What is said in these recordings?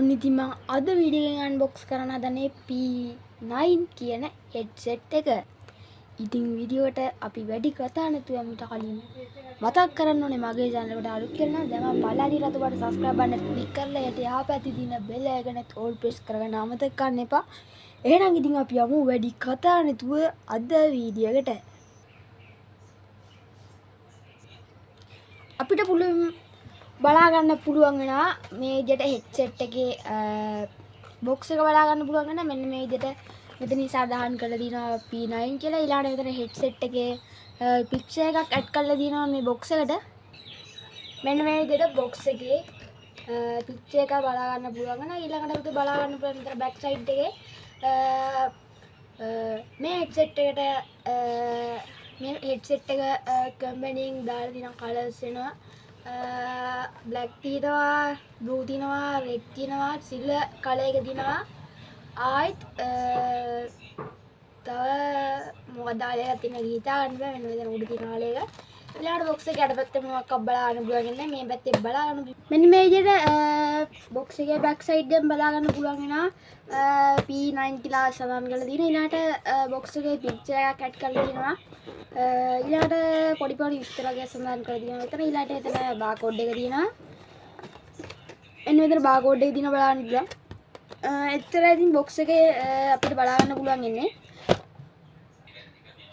ඉතින් මම අද වීඩියෝ එකෙන් අන්බොක්ස් කරන්න හදන්නේ P9 කියන headset එක. ඉතින් වීඩියෝ එකට අපි වැඩි කතා නැතුව යමුට කලින් මතක් කරන්න ඕනේ මගේ channel එකට අලුත් කෙනා දැන් මම පළාදී රතු බට subscribe බටන් ක්ලික් කරලා යට යහපැත්තේ තියෙන bell icon එකත් all press කරගන්න අමතක කරන්න එපා. එහෙනම් ඉතින් අපි යමු වැඩි කතා නැතුව අද වීඩියෝ එකට. අපිට පුළුවන් බලා ගන්න පුළුවන් වෙනවා මේ විදිහට headset එකේ box එක බලා ගන්න පුළුවන් වෙනවා මෙන්න මේ විදිහට මෙතන සාධාරණ කරලා දිනවා P9 කියලා ඊළඟට මෙතන headset එකේ picture එකක් add කරලා දිනවා මේ box එකට මෙන්න මේ විදිහට box එකේ picture එක බලා ගන්න පුළුවන් වෙනවා ඊළඟට අපිට බලා ගන්න පුළුවන් විතර back side එකේ මේ headset එකට මේ headset එක company එකෙන් දාලා දින colors වෙනවා black තියෙනවා blue තියෙනවා red තියෙනවා silver color එක තියෙනවා ආයිත් තව මොකක්ද ආලයක් තියෙන ගීතා ගන්න බෑ මෙන්න මෙතන උඩ තියෙන ආලයක ඊළඟට box එකේ යටපැත්තේ මොකක්ද බලා ගන්න පුළුවන් ඉන්නේ මේ පැත්තේ බලා ගන්න මෙන්න මේ විදිහට box එකේ back side එකෙන් බලා ගන්න පුළුවන් වෙනවා P9 කියලා සඳහන් කරලා තියෙනවා ඊළඟට box එකේ picture එකක් add කරලා තියෙනවා ඊළඟට පොඩි පොඩි විස්තර වගේ සඳහන් කරලා තියෙනවා මෙතන ඊළඟට එතන barcode එක තියෙනවා එන්න මෙතන barcode එක දින බලන්න පුළුවන් එච්චරයි ඉතින් box එකේ අපිට බලා ගන්න පුළුවන් ඉන්නේ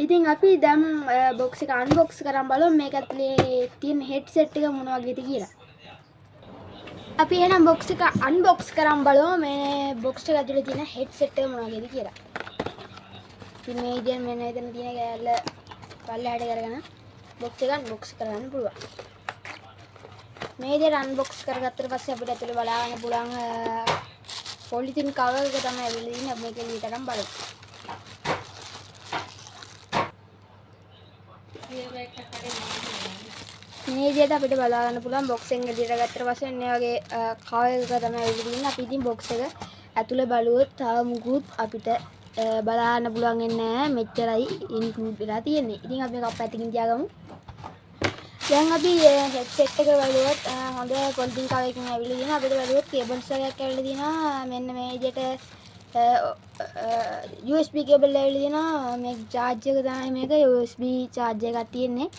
ඉතින් අපි දැන් box එක unbox කරන් බලමු මේක ඇතුලේ තියෙන headset එක මොන වගේද කියලා අපි එහෙනම් box එක unbox කරන් බලමු මේ box එක ඇතුලේ තියෙන headset එක මොන වගේද කියලා ඉතින් මේ ඉතින් මෙන්න එතන තියෙන කෑල්ල පල්ලෙහාට කරගෙන box එක unbox කරගන්න පුළුවන් මේ විදිහට unbox කරගත්තට පස්සේ අපිට ඇතුලේ බලා ගන්න පුළුවන් පොලිතින් කවර් එක තමයි ඇවිල්ලා ඉන්නේ අපි මේක එළියට අරන් බලමු මේ විදිහට අපිට බලා ගන්න පුළුවන් box එකෙන් එළියට ගත්තට පස්සේ මේ වගේ කවර් එක තමයි ඇවිල්ලා ඉන්නේ අපි ඉතින් box එක ඇතුලේ බලුවොත් තව මුකුත් අපිට බලා ගන්න පුළුවන් වෙන්නේ නැහැ මෙච්චරයි ඉන්ක්ලූඩ් වෙලා තියෙන්නේ ඉතින් අපි මේක අපැත්තකින් තියාගමු දැන් අපි headset එක බලුවොත් හොඳ පොලිතින් කවර් එකකින් ඇවිල්ලා තියෙනවා අපිට බලුවොත් cables එකක් ඇවිල්ලා තියෙනවා මෙන්න මේ විදිහට USB cable ඇවිල්ලා තියෙනවා මේ charge එක තමයි මේක USB charge එකක් තියෙන්නේ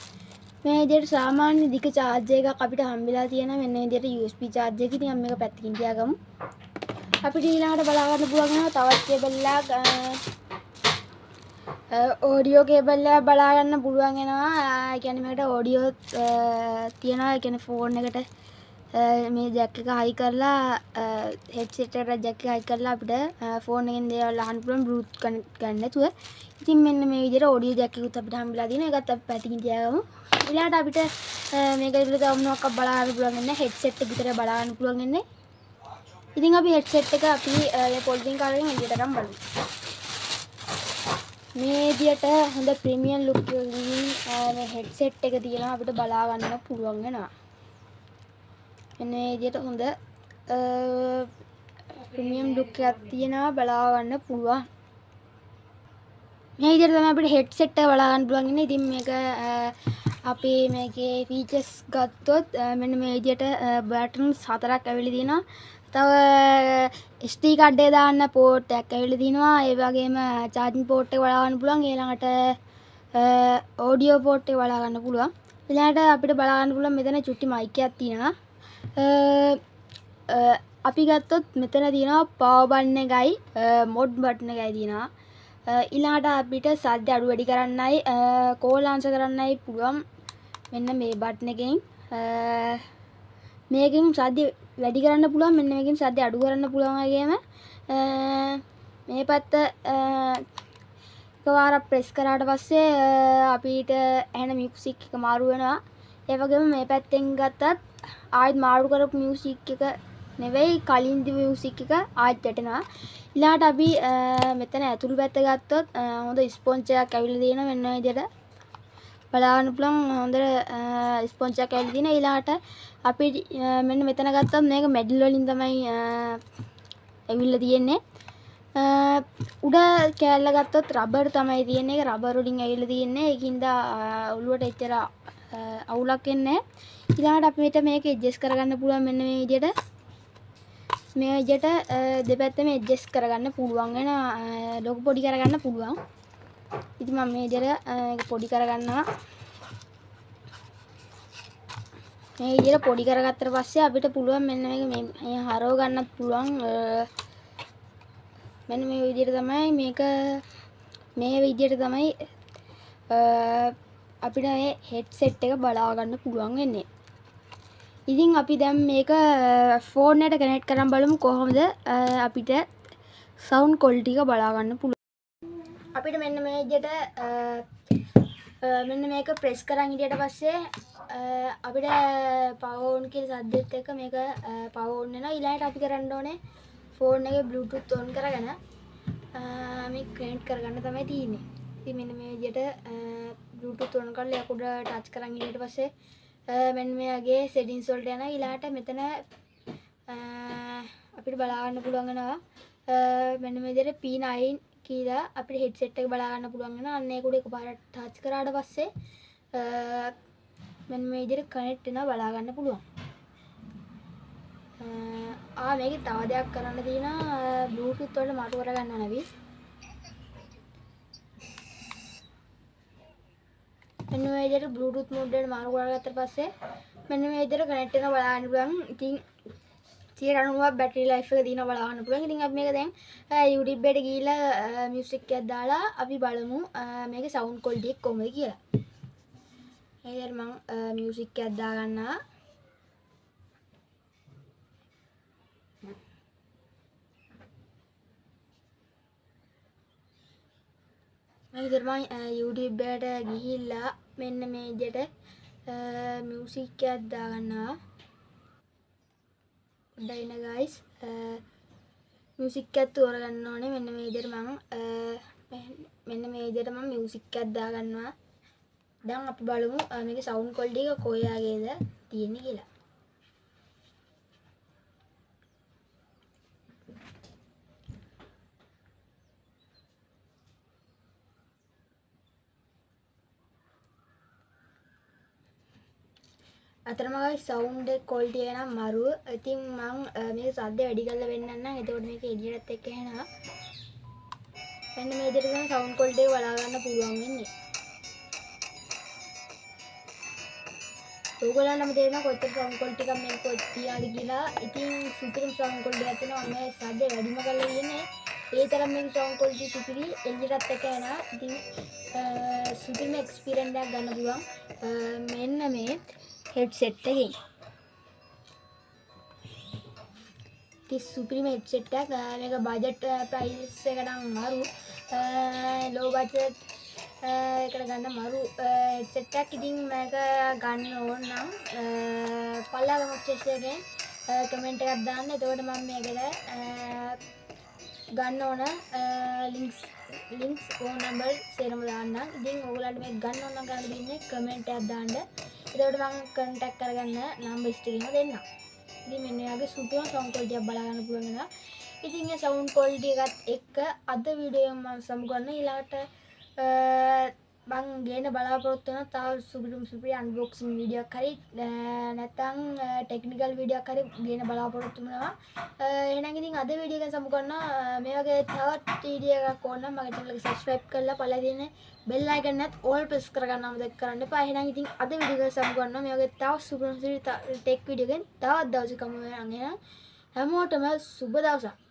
මේ විදිහට සාමාන්‍ය දිග charge එකක් අපිට හම්බෙලා තියෙනවා මෙන්න මේ විදිහට USB charge එක ඉතින් අපි මේක පැත්තකින් තියාගමු අපිට ඊළඟට බලා ගන්න පුළුවන් වෙනවා තවත් cable එකක් audio cable එක බලා ගන්න පුළුවන් වෙනවා ඒ කියන්නේ මේකට audio තියනවා ඒ කියන්නේ phone එකට මේ jack එක high කරලා headset එකට jack එක high කරලා අපිට phone එකෙන් දේවල් අහන්න පුළුවන් bluetooth connect ගන්න නැතුව ඉතින් මෙන්න මේ විදිහට audio jack එකකුත් අපිට හම්බෙලා තියෙනවා ඒකත් අපි පැත්තකින් තියාගමු ඊළඟට අපිට මේක විතර තව මොනවක් බලා ගන්න පුළුවන් වෙන්නේ headset එක විතර බලා ගන්න පුළුවන් වෙන්නේ ඉතින් අපි headset එක අපි මේ පොලිතින් කාරයෙන් එළියට අරන් බලමු මේ විදියට හොඳ ප්‍රීමියම් ලුක් එකකින් මේ headset එක තියෙනවා අපිට බලා ගන්න පුළුවන් වෙනවා මෙන්න මේ විදියට හොඳ ප්‍රීමියම් ලුක් එකක් තියෙනවා බලා ගන්න පුළුවන් මේ විදියට තමයි අපිට headset එක බලා ගන්න පුළුවන් ඉන්නේ ඉතින් මේක අපි මේකේ features ගත්තොත් මෙන්න මේ විදියට buttons 4ක් ඇවිල්ලා තියෙනවා තව SD card එක දාන්න port එකක් ඇවිල්ලා තිනවා ඒ වගේම charging port එක බලා ගන්න පුළුවන් ඊළඟට audio port එක බලා ගන්න පුළුවන් ඊළඟට අපිට බලා ගන්න පුළුවන් මෙතන චුට්ටි mic එකක් තියෙනවා අපි ගත්තොත් මෙතන තියෙනවා power button එකයි mode button එකයි තියෙනවා ඊළඟට අපිට සද්ද අඩු වැඩි කරන්නයි call answer කරන්නයි පුළුවන් මෙන්න මේ button එකෙන් මේකෙන් සද්ද වැඩි කරන්න පුළුවන් මෙන්න මේකෙන් සද්ද අඩු කරන්න පුළුවන් වගේම මේ පැත්ත එකවරක් ප්‍රෙස් කරාට පස්සේ අපිට ඇහෙන මියුසික් එක මාරු වෙනවා ඒ වගේම මේ පැත්තෙන් ගත්තත් ආයෙත් මාරු කරපු මියුසික් එක නෙවෙයි කලින් දී මියුසික් එක ආයෙත් වැටෙනවා ඊළඟට අපි මෙතන ඇතුළු පැත්ත ගත්තොත් හොඳ ස්පොන්ජ් එකක් ඇවිල්ලා තියෙනවා මෙන්න මේ විදිහට බලා ගන්න පුළුවන් හොඳ ස්පොන්ජ් එකක් ඇවිල්ලා තියෙනවා ඊළඟට අපි මෙන්න මෙතන ගත්තොත් මේක මෙඩල් වලින් තමයි ඇවිල්ලා තියෙන්නේ උඩ කෑල්ල ගත්තොත් රබර් තමයි තියෙන්නේ ඒක රබර් වලින් ඇවිල්ලා තියෙන්නේ ඒකින්ද ඔළුවට එච්චර අවුලක් එන්නේ නැහැ ඊළඟට අපිට මේක ඇඩ්ජස්ට් කරගන්න පුළුවන් මෙන්න මේ විදිහට මේ විදිහට දෙපැත්තම ඇඩ්ජස්ට් කරගන්න පුළුවන් වෙන ලොකු පොඩි කරගන්න පුළුවන්. ඉතින් මම මේ විදිහට පොඩි කරගන්නවා. මේ විදිහට පොඩි කරගත්තට පස්සේ අපිට පුළුවන් මෙන්න මේ හරව ගන්නත් පුළුවන්. මෙන්න මේ විදිහට තමයි මේ විදිහට තමයි අපිට මේ හෙඩ්සෙට් එක බලා ගන්න පුළුවන් වෙන්නේ. ඉතින් අපි දැන් මේක ෆෝන් එකට කනෙක්ට් කරන් බලමු කොහොමද අපිට සවුන්ඩ් ක්වොලිටි එක බලා ගන්න පුළුවන්. අපිට මෙන්න මේ විදිහට මෙන්න මේක ප්‍රෙස් කරන් හිටියට පස්සේ අපිට පවර් ඔන් කියලා සද්දෙත් එක්ක මේක පවර් ඔන් වෙනවා. ඊළඟට අපි කරන්න ඕනේ ෆෝන් එකේ බ්ලූටූත් ඔන් කරගෙන මේ කනෙක්ට් කරගන්න තමයි තියෙන්නේ. ඉතින් මෙන්න මේ විදිහට බ්ලූටූත් ඔන් කරලා යකුඩ ටච් කරන් හිටියට පස්සේ මෙන්න මේගේ සෙටින්ස් වලට යනවා. ඊළඟට මෙතන අපිට බලා ගන්න පුළුවන් වෙනවා මෙන්න මේ විදිහට P9 කියලා අපිට හෙඩ්සෙට් එක බලා ගන්න පුළුවන් වෙනවා. අන්න ඒක උඩ එකපාරට ටච් කරාට පස්සේ මෙන්න මේ විදිහට කනෙක්ට් වෙනවා බලා ගන්න පුළුවන්. මේකේ තව දෙයක් කරන්න තියෙනවා බ්ලූටූත් වලට මාරු කරගන්න නැවි. මෙන්න මේ විදිහට බ්ලූටූත් මෝඩ් එකට මාරු කරගත්තට පස්සේ මෙන්න මේ විදිහට කනෙක්ට් වෙනවා බලා ගන්න පුළුවන්. ඉතින් 90ක් බැටරි ලයිෆ් එක තියෙනවා බලා ගන්න පුළුවන්. ඉතින් අපි මේක දැන් YouTube එකට ගිහිල්ලා මියුසික් එකක් දාලා අපි බලමු මේකේ සවුන්ඩ් ක්වොලිටි එක කොහොමද කියලා. එහෙනම් මම මියුසික් එකක් දා ගන්නවා. මම YouTube එකට ගිහිල්ලා මෙන්න මේ විදිහට මියුසික් එකක් දා ගන්නවා. ඩයින ගයිස් මියුසික් එකක් තෝරගන්න ඕනේ. මෙන්න මේ විදිහට මම මියුසික් එකක් දා ගන්නවා. දැන් අපි බලමු මේකේ සවුන්ඩ් ක්වොලිටි එක කොහේගේද තියෙන්නේ කියලා. අතරම ගයි සවුන්ඩ් ක්වොලිටි එක නම් මරු. ඉතින් මම මේක සද්ද වැඩි කරලා වෙන්නන්නම්. එතකොට මේක එඩියටත් එක්ක එනවා. මෙන්න මේ විදිහට තමයි සවුන්ඩ් ක්වොලිටි එක බලා ගන්න පුළුවන් වෙන්නේ. ඔයගොල්ලන්ටම තේරෙනවා කොච්චර සවුන්ඩ් ක්වොලිටි එකක් මේක තියාද කියලා. ඉතින් සුපිරිම සවුන්ඩ් ක්වොලිටි එකක් තියෙනවා. මේ සද්ද වැඩිම කරලා ඉන්නේ. ඒ තරම් මේක සවුන්ඩ් ක්වොලිටි සුපිරි එඩියටත් එක්ක එනවා. ඉතින් සුපිරිම එක්ස්පීරියන්ස් එකක් ගන්න පුළුවන්. මෙන්න මේ හෙඩ්සෙට් එකකින්. ඉතින් සුපිරිම හෙඩ්සෙට් එකක්. මේක බජට් ප්‍රයිස් එකට නම් මරු. ලෝ බජට් එකට ගන්න මරු හෙඩ්සෙට් එකක්. ඉතින් මේක ගන්න ඕන නම් පල්ලා කමෙන්ට් සෙක්ෂන් එකෙන් කමෙන්ට් එකක් දාන්න. එතකොට මම මේකට ගන්න ඕන ලින්ක්ස් ෆෝන් නම්බර් සේරම දාන්නම්. ඉතින් ඔයගොල්ලන්ට මේක ගන්න ඕන නම් ගන්න දෙන්නේ කමෙන්ට් එකක් දාන්න. එතකොට මම කන්ටැක්ට් කරගන්න නම්බර් ස්ටික් එක දෙන්නම්. ඉතින් මෙන්න යාගේ සුපිරිම සවුන්ඩ් ක්වොලිටි එකක් බලා ගන්න පුළුවන් වෙනවා. ඉතින් මේ සවුන්ඩ් ක්වොලිටි එකත් එක්ක අද වීඩියෝ එක මම සමුගන්න. ඊළඟට මම ගේන බලාපොරොත්තු වෙන තව සුපිරි අන්බොක්සින් වීඩියෝ එකක් හරි නැත්නම් ටෙක්නිකල් වීඩියෝ එකක් හරි ගේන බලාපොරොත්තු වෙනවා. එහෙනම් ඉතින් අද වීඩියෝ එක සමුගන්න. මේ වගේ තවත් වීඩියෝ එකක් ඕන නම් මගේ channel එක subscribe කරලා පල්ලා තියෙන bell icon එකත් all press කරගන්න අමතක කරන්න එපා. එහෙනම් ඉතින් අද වීඩියෝ එක සමුගන්න. මේ වගේ තව සුපිරි ටෙක් වීඩියෝ එකෙන් තවත් දවසක හැමෝටම සුබ දවසක්.